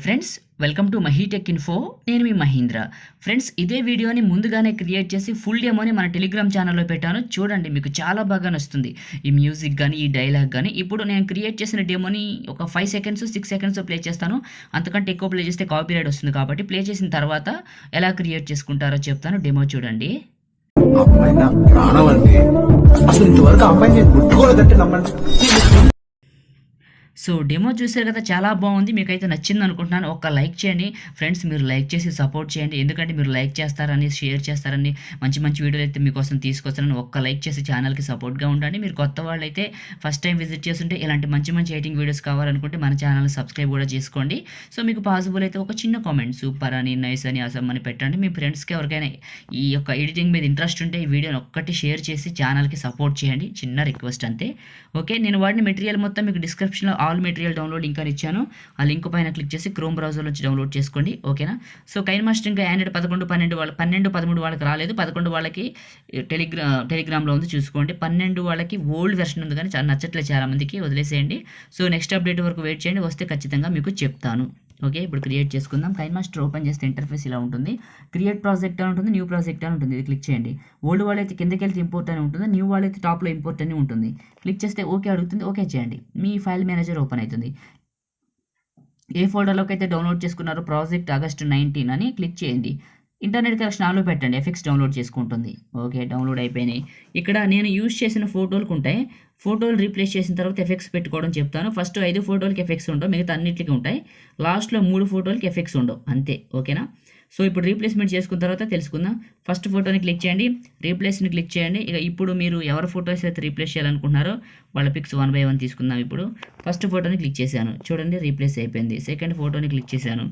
Friends, welcome to MahiTech info. నేను మీ Mahindra. Friends, ఇదే వీడియోని ముందుగానే క్రియేట్ చేసి ఫుల్ డెమోని మన టెలిగ్రామ్ ఛానల్లో పెట్టాను. చూడండి, మీకు చాలా బాగా నచ్చుతుంది. ఈ మ్యూజిక్ కానీ, ఈ డైలాగ్ కానీ. ఇప్పుడు నేను క్రియేట్ చేసిన డెమోని ఒక 5 సెకండ్స్ 6 సెకండ్స్ ప్లే చేస్తాను. అంతకంటే ఎక్కువ ప్లే చేస్తే కాపీరైట్ వస్తుంది. కాబట్టి ప్లే చేసిన తర్వాత ఎలా క్రియేట్ చేసుకుంటారో చెప్తాను. డెమో చూడండి. అమ్మాయి నా ప్రాణం అండి. అసలు ఇంతవరకు అమ్మాయి నేను ముట్టుకోలేదంటే నమ్మండి. సో డెమో చూసారు కదా, చాలా బాగుంది. మీకైతే నచ్చింది అనుకుంటున్నాను. ఒక్క లైక్ చేయండి ఫ్రెండ్స్. మీరు లైక్ చేసి సపోర్ట్ చేయండి. ఎందుకంటే మీరు లైక్ చేస్తారని, షేర్ చేస్తారని, మంచి మంచి వీడియోలు అయితే మీకోసం తీసుకొస్తారని ఒక్క లైక్ చేసి ఛానల్కి సపోర్ట్గా ఉండండి. మీరు కొత్త వాళ్ళు అయితే ఫస్ట్ టైం విజిట్ చేస్తుంటే ఇలాంటి మంచి మంచి ఎడిటింగ్ వీడియోస్ కావాలనుకుంటే మన ఛానల్ సబ్స్క్రైబ్ కూడా చేసుకోండి. సో మీకు పాసిబుల్ అయితే ఒక చిన్న కామెంట్ సూపర్ అని, నైస్ అని, అసమ్ అని పెట్టండి. మీ ఫ్రెండ్స్కి ఎవరికైనా ఈ యొక్క ఎడిటింగ్ మీద ఇంట్రెస్ట్ ఉంటే ఈ వీడియోని ఒక్కటి షేర్ చేసి ఛానల్కి సపోర్ట్ చేయండి. చిన్న రిక్వెస్ట్ అంతే. ఓకే, నేను వాడిన మెటీరియల్ మొత్తం మీకు డిస్క్రిప్షన్లో ఆల్ మెటీరియల్ డౌన్లోడ్ లింక్ అని ఇచ్చాను. ఆ లింక్ పైన క్లిక్ చేసి క్రోమ్ బ్రౌజర్ నుంచి డౌన్లోడ్ చేసుకోండి. ఓకేనా? సో కైన్మాస్టర్ ఇంకా ఆండ్రాయిడ్ 11, 12 వాళ్ళ 12, 13 వాళ్ళకి రాలేదు. 11 వాళ్ళకి టెలిగ్రామ్లో ఉంది, చూసుకోండి. 12 వాళ్ళకి ఓల్డ్ వెర్షన్ ఉంది కానీ చాలా నచ్చట్లేదు చాలా మందికి. వదిలేసేయండి. సో నెక్స్ట్ అప్డేట్ వరకు వెయిట్ చేయండి. వస్తే ఖచ్చితంగా మీకు చెప్తాను. ఓకే, ఇప్పుడు క్రియేట్ చేసుకుందాం. కైన్మాస్టర్ ఓపెన్ చేస్తే ఇంటర్ఫేస్ ఇలా ఉంటుంది. క్రియేట్ ప్రాజెక్ట్ అని ఉంటుంది, న్యూ ప్రాజెక్ట్ అని ఉంటుంది. ఇది క్లిక్ చేయండి. ఓల్డ్ వాళ్ళైతే కిందకి వెళ్తే ఇంపోర్ట్ అని ఉంటుంది, న్యూ వాళ్ళైతే టాప్లో ఇంపోర్ట్ అని ఉంటుంది. క్లిక్ చేస్తే ఓకే అడుగుతుంది. ఓకే చేయండి. మీ ఫైల్ మేనేజర్ ఓపెన్ అవుతుంది. ఏ ఫోల్డర్లోకి అయితే డౌన్లోడ్ చేసుకున్నారో ప్రాజెక్ట్ ఆగస్ట్ 19 అని క్లిక్ చేయండి. ఇంటర్నెట్ కనెక్షన్ ఆన్లో పెట్టండి. ఎఫెక్ట్స్ డౌన్లోడ్ చేసుకుంటుంది. ఓకే, డౌన్లోడ్ అయిపోయినాయి. ఇక్కడ నేను యూజ్ చేసిన ఫోటోలకు ఉంటాయి. ఫోటోలు రీప్లేస్ చేసిన తర్వాత ఎఫెక్ట్స్ పెట్టుకోవడం చెప్తాను. ఫస్ట్ 5 ఫోటోలకి ఎఫెక్ట్స్ ఉండవు, మిగతా అన్నింటికి ఉంటాయి. లాస్ట్లో 3 ఫోటోలకి ఎఫెక్ట్స్ ఉండవు, అంతే. ఓకేనా? సో ఇప్పుడు రీప్లేస్మెంట్ చేసుకున్న తర్వాత తెలుసుకుందాం. ఫస్ట్ ఫోటోని క్లిక్ చేయండి, రీప్లేస్ని క్లిక్ చేయండి. ఇక ఇప్పుడు మీరు ఎవరి ఫోటోస్ అయితే రీప్లేస్ చేయాలనుకుంటున్నారో వాళ్ళ పిక్స్ 1 by 1 తీసుకుందాం. ఇప్పుడు ఫస్ట్ ఫోటోని క్లిక్ చేశాను, చూడండి రీప్లేస్ అయిపోయింది. సెకండ్ ఫోటోని క్లిక్ చేశాను,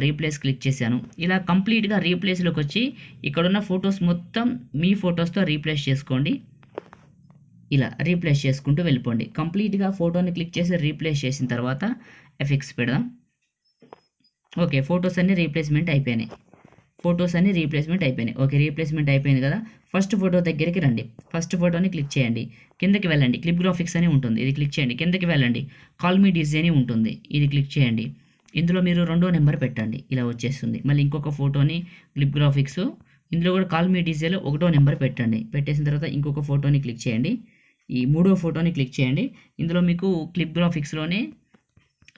రీప్లేస్ క్లిక్ చేశాను. ఇలా కంప్లీట్గా రీప్లేస్లోకి వచ్చి ఇక్కడున్న ఫొటోస్ మొత్తం మీ ఫొటోస్తో రీప్లేస్ చేసుకోండి. ఇలా రీప్లేస్ చేసుకుంటూ వెళ్ళిపోండి. కంప్లీట్గా ఫోటోని క్లిక్ చేసి రీప్లేస్ చేసిన తర్వాత ఎఫెక్ట్స్ పెడదాం. ఓకే, ఫొటోస్ అన్నీ రీప్లేస్మెంట్ అయిపోయినాయి. ఓకే, రీప్లేస్మెంట్ అయిపోయింది కదా. ఫస్ట్ ఫోటో దగ్గరికి రండి. ఫస్ట్ ఫోటోని క్లిక్ చేయండి, కిందకి వెళ్ళండి. క్లిప్ గ్రాఫిక్స్ అని ఉంటుంది, ఇది క్లిక్ చేయండి. కిందకి వెళ్ళండి, కాల్ మీ డిజైన్ ఉంటుంది, ఇది క్లిక్ చేయండి. ఇందులో మీరు 2వ నెంబర్ పెట్టండి, ఇలా వచ్చేస్తుంది. మళ్ళీ ఇంకొక ఫోటోని క్లిప్ గ్రాఫిక్స్, ఇందులో కూడా కాల్ మీ డిజైన్లో 1వ నెంబర్ పెట్టండి. పెట్టేసిన తర్వాత ఇంకొక ఫోటోని క్లిక్ చేయండి. ఈ 3వ ఫోటోని క్లిక్ చేయండి. ఇందులో మీకు క్లిప్ గ్రాఫిక్స్లోనే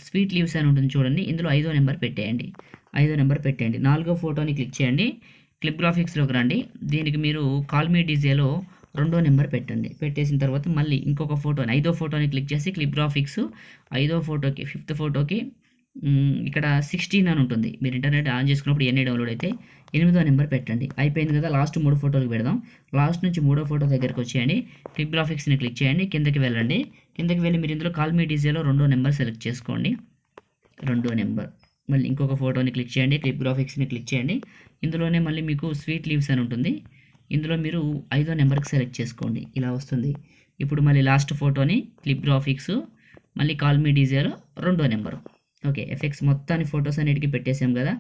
స్వీట్ లీవ్స్ అని ఉంటుంది, చూడండి. ఇందులో 5వ నెంబర్ పెట్టేయండి. 4వ ఫోటోని క్లిక్ చేయండి. క్లిప్ గ్రాఫిక్స్లోకి రండి. దీనికి మీరు కాల్ మీ డిజేలో 2వ నెంబర్ పెట్టండి. పెట్టేసిన తర్వాత మళ్ళీ ఇంకొక ఫోటోని 5వ ఫోటోని క్లిక్ చేసి క్లిప్ గ్రాఫిక్స్ 5వ ఫోటోకి 5th ఫోటోకి ఇక్కడ 16 అని ఉంటుంది. మీరు ఇంటర్నెట్ ఆన్ చేసుకున్నప్పుడు ఎన్ని డౌన్లోడ్ అయితే 8వ నెంబర్ పెట్టండి. అయిపోయింది కదా. లాస్ట్ 3 ఫోటోలకు పెడదాం. లాస్ట్ నుంచి 3వ ఫోటో దగ్గరికి వచ్చేయండి. క్లిప్ గ్రాఫిక్స్ని క్లిక్ చేయండి. కిందకి వెళ్ళండి. కిందకి వెళ్ళి మీరు ఇందులో కాల్ మీ డిజేలో 2వ నెంబర్ సెలెక్ట్ చేసుకోండి. 2వ నెంబర్. మళ్ళీ ఇంకొక ఫోటోని క్లిక్ చేయండి. క్లిప్ గ్రాఫిక్స్ని క్లిక్ చేయండి. ఇందులోనే మళ్ళీ మీకు స్వీట్ లీవ్స్ అని ఉంటుంది. ఇందులో మీరు 5వ నెంబర్కి సెలెక్ట్ చేసుకోండి, ఇలా వస్తుంది. ఇప్పుడు మళ్ళీ లాస్ట్ ఫోటోని క్లిప్ గ్రాఫిక్స్, మళ్ళీ కాల్ మీ డిజేలో 2వ నెంబరు. ఓకే, ఎఫెక్ట్స్ మొత్తాన్ని ఫొటోస్ అన్నిటికీ పెట్టేసాం కదా.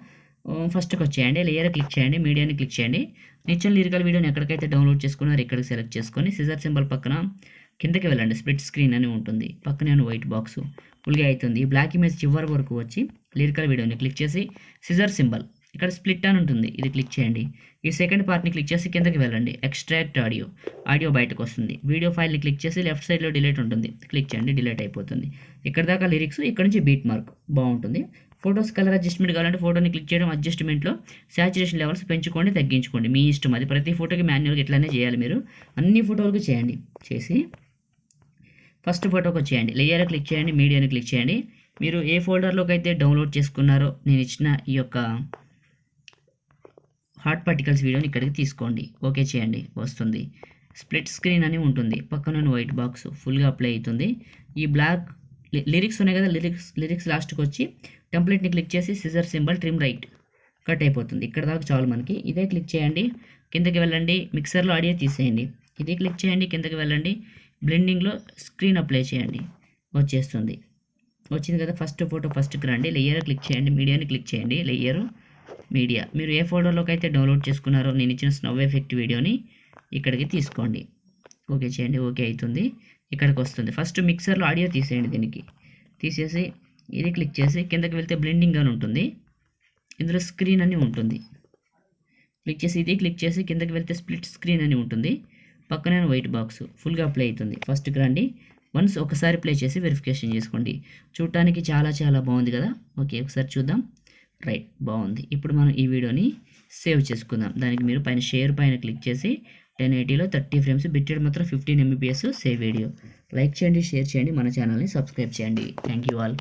ఫస్ట్కి వచ్చేయండి, లేయర్ క్లిక్ చేయండి, మీడియాని క్లిక్ చేయండి. నిత్యం లిరికల్ వీడియోని ఎక్కడికైతే డౌన్లోడ్ చేసుకున్నారో ఇక్కడికి సెలెక్ట్ చేసుకొని సిజర్ సింబల్ పక్కన కిందకి వెళ్ళండి. స్ప్లిట్ స్క్రీన్ అని ఉంటుంది, పక్కనే వైట్ బాక్స్ ఫుల్గా అవుతుంది. ఈ బ్లాక్ ఇమేజ్ చివరి వరకు వచ్చి లిరికల్ వీడియోని క్లిక్ చేసి సిజర్ సింబల్ ఇక్కడ స్ప్లిట్ అని ఉంటుంది, ఇది క్లిక్ చేయండి. ఈ సెకండ్ పార్ట్ని క్లిక్ చేసి కిందకి వెళ్ళండి. ఎక్స్ట్రాక్ట్ ఆడియో బయటకు వస్తుంది. వీడియో ఫైల్ని క్లిక్ చేసి లెఫ్ట్ సైడ్లో డిలీట్ ఉంటుంది, క్లిక్ చేయండి, డిలీట్ అయిపోతుంది. ఇక్కడ దాకా లిరిక్స్, ఇక్కడ నుంచి బీట్ మార్క్ బాగుంటుంది. ఫొటోస్ కలర్ అడ్జస్ట్మెంట్ కావాలంటే ఫోటోని క్లిక్ చేయడం, అడ్జస్ట్మెంట్లో సాచురేషన్ లెవెల్స్ పెంచుకోండి, తగ్గించుకోండి, మీ ఇష్టం. అది ప్రతి ఫోటోకి మాన్యువల్గా ఇట్లానే చేయాలి. మీరు అన్ని ఫోటోలకు చేయండి. చేసి ఫస్ట్ ఫోటోకి వచ్చేయండి, లేయర్ క్లిక్ చేయండి, మీడియాని క్లిక్ చేయండి. మీరు ఏ ఫోల్డర్లోకి అయితే డౌన్లోడ్ చేసుకున్నారో నేను ఇచ్చిన ఈ యొక్క హాట్ పార్టికల్స్ వీడియోని ఇక్కడికి తీసుకోండి. ఓకే చేయండి, వస్తుంది. స్ప్లిట్ స్క్రీన్ అని ఉంటుంది, పక్కన వైట్ బాక్స్ ఫుల్గా అప్లై అవుతుంది. ఈ బ్లాక్ లిరిక్స్ ఉన్నాయి కదా, లిరిక్స్ లాస్ట్కి వచ్చి టెంప్లెట్ని క్లిక్ చేసి scissor symbol trim right cut అయిపోతుంది. ఇక్కడ దాకా చాలు మనకి. ఇదే క్లిక్ చేయండి, కిందకి వెళ్ళండి, మిక్సర్లో ఆడియో తీసేయండి. ఇదే క్లిక్ చేయండి, కిందకి వెళ్ళండి, బ్లెండింగ్లో స్క్రీన్ అప్లై చేయండి, వచ్చేస్తుంది. వచ్చింది కదా. ఫస్ట్ ఫోటో ఫస్ట్కి రండి, లేయర్ క్లిక్ చేయండి, మీడియాని క్లిక్ చేయండి. లేయరు మీడియా, మీరు ఏ ఫోల్డర్లోకి అయితే డౌన్లోడ్ చేసుకున్నారో నేను ఇచ్చిన స్నవ్ ఎఫెక్ట్ వీడియోని ఇక్కడికి తీసుకోండి. ఓకే చేయండి, ఓకే అవుతుంది. ఇక్కడికి వస్తుంది. ఫస్ట్ మిక్సర్లో ఆడియో తీసేయండి, దీనికి తీసేసి ఇది క్లిక్ చేసి కిందకి వెళ్తే బ్లెండింగ్ అని ఉంటుంది, ఇందులో స్క్రీన్ అని ఉంటుంది. క్లిక్ చేసి ఇది క్లిక్ చేసి కిందకి వెళ్తే స్ప్లిట్ స్క్రీన్ అని ఉంటుంది, పక్కనే వైట్ బాక్స్ ఫుల్గా ప్లే అవుతుంది. ఫస్ట్కి రండి, వన్స్ ఒకసారి ప్లే చేసి వెరిఫికేషన్ చేసుకోండి. చూడటానికి చాలా చాలా బాగుంది కదా. ఓకే, ఒకసారి చూద్దాం. రైట్, బాగుంది. ఇప్పుడు మనం ఈ వీడియోని సేవ్ చేసుకుందాం. దానికి మీరు పైన షేర్ పైన క్లిక్ చేసి 1080లో 30 ఫ్రేమ్స్, బిట్రేట్ మాత్రం 15 MBPS సేవ్ వీడియో. లైక్ చేయండి, షేర్ చేయండి, మన ఛానల్ని సబ్స్క్రైబ్ చేయండి. Thank you all.